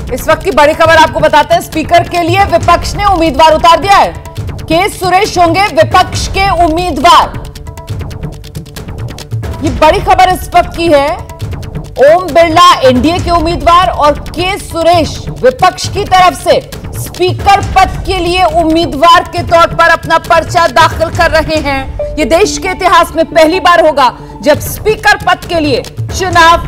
इस वक्त की बड़ी खबर आपको बताते हैं, स्पीकर के लिए विपक्ष ने उम्मीदवार उतार दिया है। के सुरेश होंगे विपक्ष के उम्मीदवार। ये बड़ी खबर इस वक्त की है। ओम बिरला एनडीए के उम्मीदवार और के सुरेश विपक्ष की तरफ से स्पीकर पद के लिए उम्मीदवार के तौर पर अपना पर्चा दाखिल कर रहे हैं। यह देश के इतिहास में पहली बार होगा जब स्पीकर पद के लिए चुनाव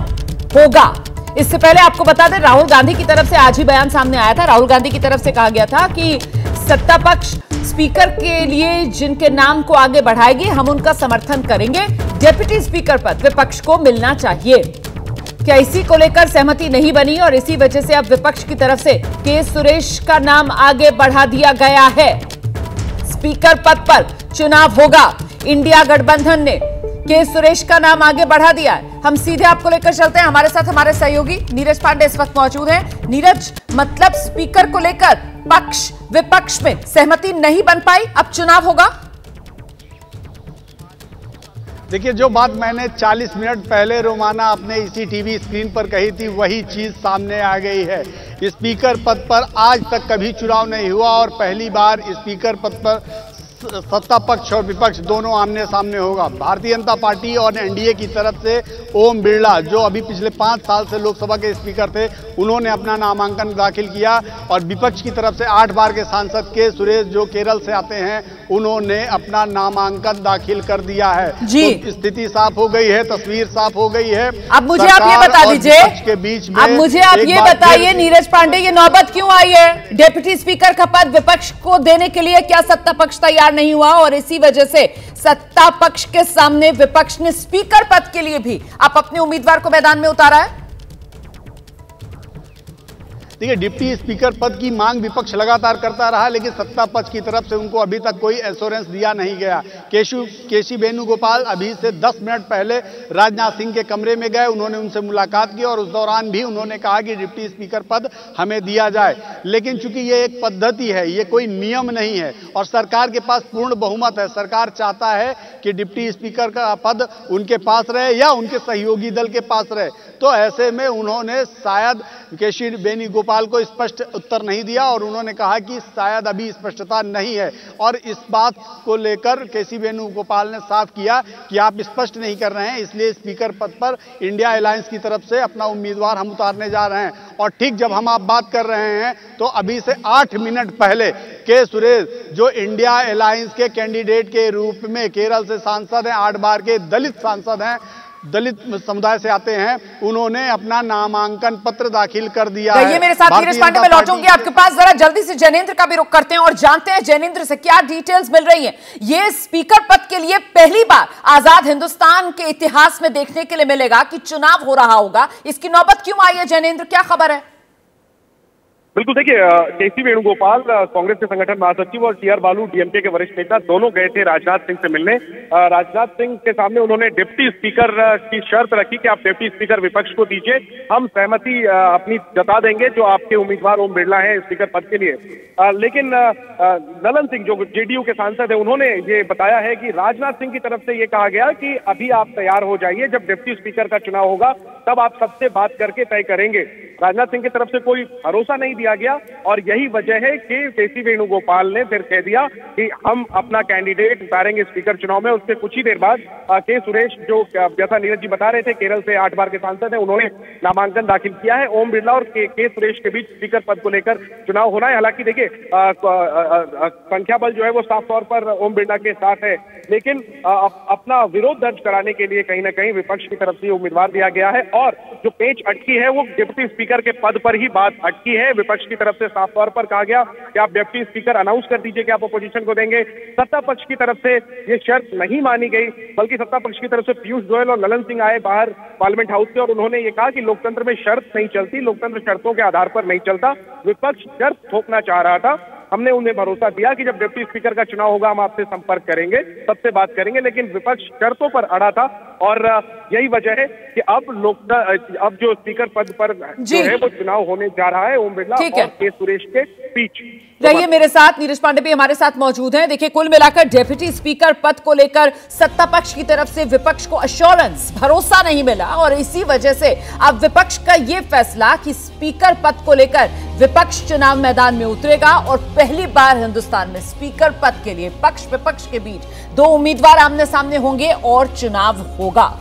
होगा। इससे पहले आपको बता दें, राहुल गांधी की तरफ से आज ही बयान सामने आया था। राहुल गांधी की तरफ से कहा गया था कि सत्ता पक्ष स्पीकर के लिए जिनके नाम को आगे बढ़ाएगी, हम उनका समर्थन करेंगे। डिप्टी स्पीकर पद विपक्ष को मिलना चाहिए। क्या इसी को लेकर सहमति नहीं बनी और इसी वजह से अब विपक्ष की तरफ से के सुरेश का नाम आगे बढ़ा दिया गया है। स्पीकर पद पर चुनाव होगा। इंडिया गठबंधन ने के सुरेश का नाम आगे बढ़ा दिया है। हम सीधे आपको लेकर चलते हैं। हमारे साथ हमारे सहयोगी नीरज पांडे इस वक्त मौजूद हैं। नीरज, मतलब स्पीकर को लेकर पक्ष विपक्ष में सहमति नहीं बन पाई, अब चुनाव होगा। देखिए, जो बात मैंने 40 मिनट पहले रोमाना अपने इसी टीवी स्क्रीन पर कही थी, वही चीज सामने आ गई है। स्पीकर पद पर आज तक कभी चुनाव नहीं हुआ और पहली बार स्पीकर पद पर सत्ता पक्ष और विपक्ष दोनों आमने सामने होगा। भारतीय जनता पार्टी और एनडीए की तरफ से ओम बिरला, जो अभी पिछले 5 साल से लोकसभा के स्पीकर थे, उन्होंने अपना नामांकन दाखिल किया और विपक्ष की तरफ से 8 बार के सांसद के सुरेश, जो केरल से आते हैं, उन्होंने अपना नामांकन दाखिल कर दिया है। जी। तो स्थिति साफ हो गई है, तस्वीर साफ हो गई है। अब मुझे आप ये बता दीजिए, के बीच में अब मुझे आप ये बताइए नीरज पांडे, ये नौबत क्यों आई है? डिप्टी स्पीकर का पद विपक्ष को देने के लिए क्या सत्ता पक्ष तैयार नहीं हुआ और इसी वजह से सत्ता पक्ष के सामने विपक्ष ने स्पीकर पद के लिए भी आप अपने उम्मीदवार को मैदान में उतारा है? देखिए, डिप्टी स्पीकर पद की मांग विपक्ष लगातार करता रहा, लेकिन सत्ता पक्ष की तरफ से उनको अभी तक कोई एश्योरेंस दिया नहीं गया। केसी वेणुगोपाल अभी से 10 मिनट पहले राजनाथ सिंह के कमरे में गए, उन्होंने उनसे मुलाकात की और उस दौरान भी उन्होंने कहा कि डिप्टी स्पीकर पद हमें दिया जाए। लेकिन चूंकि ये एक पद्धति है, ये कोई नियम नहीं है और सरकार के पास पूर्ण बहुमत है। सरकार चाहता है कि डिप्टी स्पीकर का पद उनके पास रहे या उनके सहयोगी दल के पास रहे। तो ऐसे में उन्होंने शायद केसी वेणुगोपाल को स्पष्ट उत्तर नहीं दिया और उन्होंने कहा कि शायद अभी स्पष्टता नहीं है। और इस बात को लेकर केसी वेणुगोपाल ने साफ किया कि आप स्पष्ट नहीं कर रहे हैं, इसलिए स्पीकर पद पर इंडिया अलायंस की तरफ से अपना उम्मीदवार हम उतारने जा रहे हैं। और ठीक जब हम आप बात कर रहे हैं तो अभी से 8 मिनट पहले के सुरेश, जो इंडिया अलायंस के कैंडिडेट के रूप में केरल से सांसद हैं, 8 बार के दलित सांसद हैं, दलित समुदाय से आते हैं, उन्होंने अपना नामांकन पत्र दाखिल कर दिया है। ये मेरे साथ नीरज पांडे, मैं लौटूंगी आपके पास। जरा जल्दी से जैनेंद्र का भी रुख करते हैं और जानते हैं जैनेंद्र से क्या डिटेल्स मिल रही हैं। ये स्पीकर पद के लिए पहली बार आजाद हिंदुस्तान के इतिहास में देखने के लिए मिलेगा कि चुनाव हो रहा होगा। इसकी नौबत क्यों आई है जैनेंद्र, क्या खबर है? बिल्कुल, देखिए, केसी वेणुगोपाल कांग्रेस के संगठन महासचिव और टी आर बालू डीएमके के वरिष्ठ नेता दोनों गए थे राजनाथ सिंह से मिलने। राजनाथ सिंह के सामने उन्होंने डिप्टी स्पीकर की शर्त रखी कि आप डिप्टी स्पीकर विपक्ष को दीजिए, हम सहमति अपनी जता देंगे जो आपके उम्मीदवार ओम बिरला है स्पीकर पद के लिए। लेकिन ललन सिंह, जो जेडीयू के सांसद है, उन्होंने ये बताया है कि राजनाथ सिंह की तरफ से ये कहा गया कि अभी आप तैयार हो जाइए, जब डिप्टी स्पीकर का चुनाव होगा तब आप सबसे बात करके तय करेंगे। राजनाथ सिंह की तरफ से कोई भरोसा नहीं दिया गया और यही वजह है कि केसी वेणुगोपाल ने फिर कह दिया कि हम अपना कैंडिडेट उतारेंगे स्पीकर चुनाव में। उसके कुछ ही देर बाद के सुरेश, जो जैसा नीरज जी बता रहे थे, केरल से 8 बार के सांसद हैं, उन्होंने नामांकन दाखिल किया है। ओम बिरला और के सुरेश के बीच स्पीकर पद को लेकर चुनाव होना है। हालांकि देखिए, संख्या बल जो है वो साफ तौर पर ओम बिरला के साथ है, लेकिन अपना विरोध दर्ज कराने के लिए कहीं ना कहीं विपक्ष की तरफ से उम्मीदवार दिया गया है और जो पेच अटकी है वो डिप्टी स्पीकर के पद पर ही बात अटकी है। विपक्ष की तरफ से साफ तौर पर कहा गया कि आप डिप्टी स्पीकर अनाउंस कर दीजिए कि आप अपोजिशन को देंगे। सत्ता पक्ष की तरफ से ये शर्त नहीं मानी गई, बल्कि सत्ता पक्ष की तरफ से पीयूष गोयल और ललन सिंह आए बाहर पार्लियामेंट हाउस से और उन्होंने ये कहा कि लोकतंत्र में शर्त नहीं चलती, लोकतंत्र शर्तों के आधार पर नहीं चलता। विपक्ष शर्त थोपना चाह रहा था हमने उन्हें भरोसा दिया कि जब डिप्टी स्पीकर का चुनाव होगा हम आपसे संपर्क करेंगे, सबसे बात करेंगे, लेकिन विपक्ष शर्तों पर अड़ा था और यही वजह है कि अब जो स्पीकर पद पर जो है वो चुनाव होने जा रहा है ओम बिरला और के सुरेश के बीच। रहिए मेरे साथ, नीरज पांडे भी हमारे साथ मौजूद हैं। देखिए, कुल मिलाकर डिप्टी स्पीकर पद को लेकर सत्ता पक्ष की तरफ से विपक्ष को अश्योरेंस, भरोसा नहीं मिला और इसी वजह से अब विपक्ष का यह फैसला कि स्पीकर पद को लेकर विपक्ष चुनाव मैदान में उतरेगा और पहली बार हिंदुस्तान में स्पीकर पद के लिए पक्ष विपक्ष के बीच दो उम्मीदवार आमने सामने होंगे और चुनाव होगा।